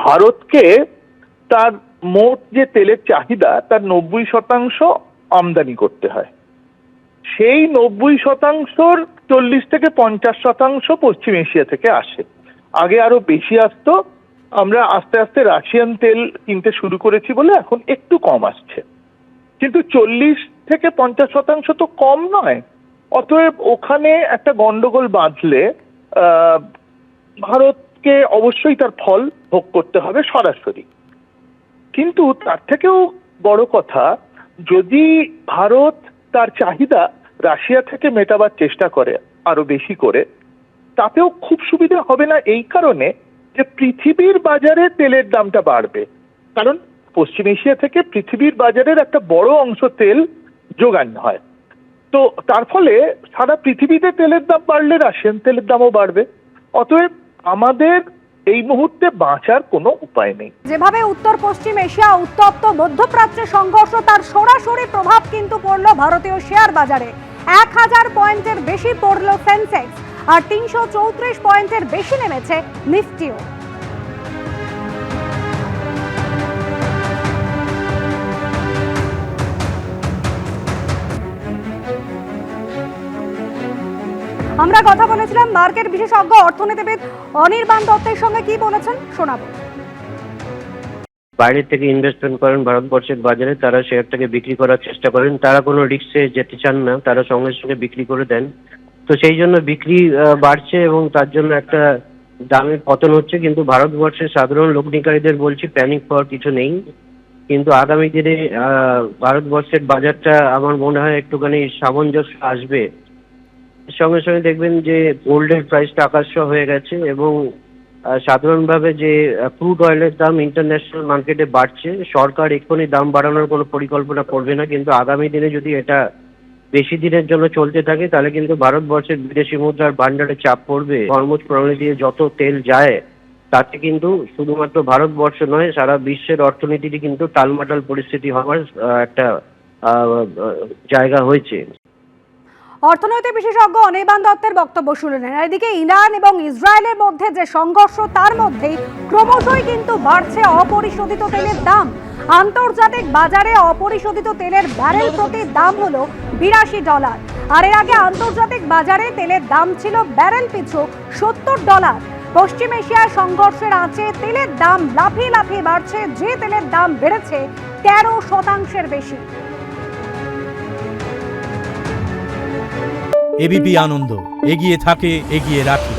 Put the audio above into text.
ভারতকে তার মোট যে তেলের চাহিদা তার 90% আমদানি করতে হয়। সেই 90%র 40 থেকে 50% পশ্চিম এশিয়া থেকে আসে। আগে আরো বেশি আসতো, আমরা আস্তে আস্তে রাশিয়ান তেল কিনতে শুরু করেছি বলে এখন একটু কম আসছে, কিন্তু 40 থেকে 50% তো কম নয়। অতএব ওখানে একটা গন্ডগোল বাঁধলে ভারতকে অবশ্যই তার ফল ভোগ করতে হবে সরাসরি। কিন্তু তার থেকেও বড় কথা, যদি ভারত তার চাহিদা রাশিয়া থেকে মেটাবার চেষ্টা করে আরো বেশি করে, তাতেও খুব সুবিধা হবে না, এই কারণে যে পৃথিবীর বাজারে তেলের দামটা বাড়বে। কারণ পশ্চিম এশিয়া থেকে পৃথিবীর বাজারের একটা বড় অংশ তেল যোগান হয়। তো তার ফলে সারা পৃথিবীতে তেলের দাম বাড়লে রাশিয়ান তেলের দামও বাড়বে। অতএব আমাদের এই মুহূর্তে বাঁচার কোনো উপায় নেই। যেভাবে উত্তর পশ্চিম এশিয়া উত্তপ্ত, মধ্যপ্রাচ্যে সংঘর্ষ, তার সরাসরি প্রভাব কিন্তু পড়লো ভারতীয় শেয়ার বাজারে। 1000 পয়েন্টের বেশি পড়লো সেন্সেক্স, আর 334 পয়েন্টের বেশি নেমেছে নিফটিও। আমরা কথা বলেছিলাম মার্কেট বিশেষজ্ঞ অর্থনীতিবিদ অনির্বাণ দত্তের সঙ্গে, কি বলেছেন শোনাবো। বাইরে থেকে ইনভেস্টমেন্ট করেন ভারতবর্ষের বাজারে, তারা শেয়ারটাকে বিক্রি করার চেষ্টা করেন, তারা কোনো রিস্কে যেতে চান না, তারা সঙ্গে সঙ্গে বিক্রি করে দেন। তো সেই জন্য বিক্রি বাড়ছে এবং তার জন্য একটা দামের পতন হচ্ছে। কিন্তু ভারতবর্ষের সাধারণ লগ্নিকারীদের বলছি, প্যানিক হওয়ার কিছু নেই। কিন্তু আগামী দিনে ভারতবর্ষের বাজারটা আমার মনে হয় একটুখানি সামঞ্জস্য আসবে। সঙ্গে সঙ্গে দেখবেন যে গোল্ডের প্রাইসটা আকাশছোঁয়া হয়ে গেছে এবং সাধারণভাবে যে ক্রুড অয়েলের দাম ইন্টারন্যাশনাল মার্কেটে বাড়ছে। সরকার এক্ষুনি দাম বাড়ানোর কোনো পরিকল্পনা করবে না, কিন্তু আগামী দিনে যদি এটা বেশি দিনের জন্য চলতে থাকে তাহলে কিন্তু ভারতবর্ষের বিদেশি মুদ্রার ভান্ডারে চাপ পড়বে। হরমুজ প্রণালী দিয়ে যত তেল যায় তাতে কিন্তু শুধুমাত্র ভারতবর্ষ নয়, সারা বিশ্বের অর্থনীতিটি কিন্তু টালমাটাল পরিস্থিতি হওয়ার একটা জায়গা হয়েছে। অর্থনৈতিক বিশেষজ্ঞ অনির্বাণ দত্তের বক্তব্য শুনলেন। এদিকে ইরান এবং ইসরায়েলের মধ্যে যে সংঘর্ষ, তার মধ্যেই ক্রমশই কিন্তু বাড়ছে অপরিশোধিত তেলের দাম। আন্তর্জাতিক বাজারে অপরিশোধিত তেলের ব্যারেল প্রতি দাম হলো $82, আর এর আগে আন্তর্জাতিক বাজারে তেলের দাম ছিল ব্যারেল পিছু $70। পশ্চিম এশিয়ার সংঘর্ষের আঁচে তেলের দাম লাফিয়ে লাফিয়ে বাড়ছে, যে তেলের দাম বেড়েছে 13% বেশি। এবিপি আনন্দ, এগিয়ে থাকে, এগিয়ে রাখে।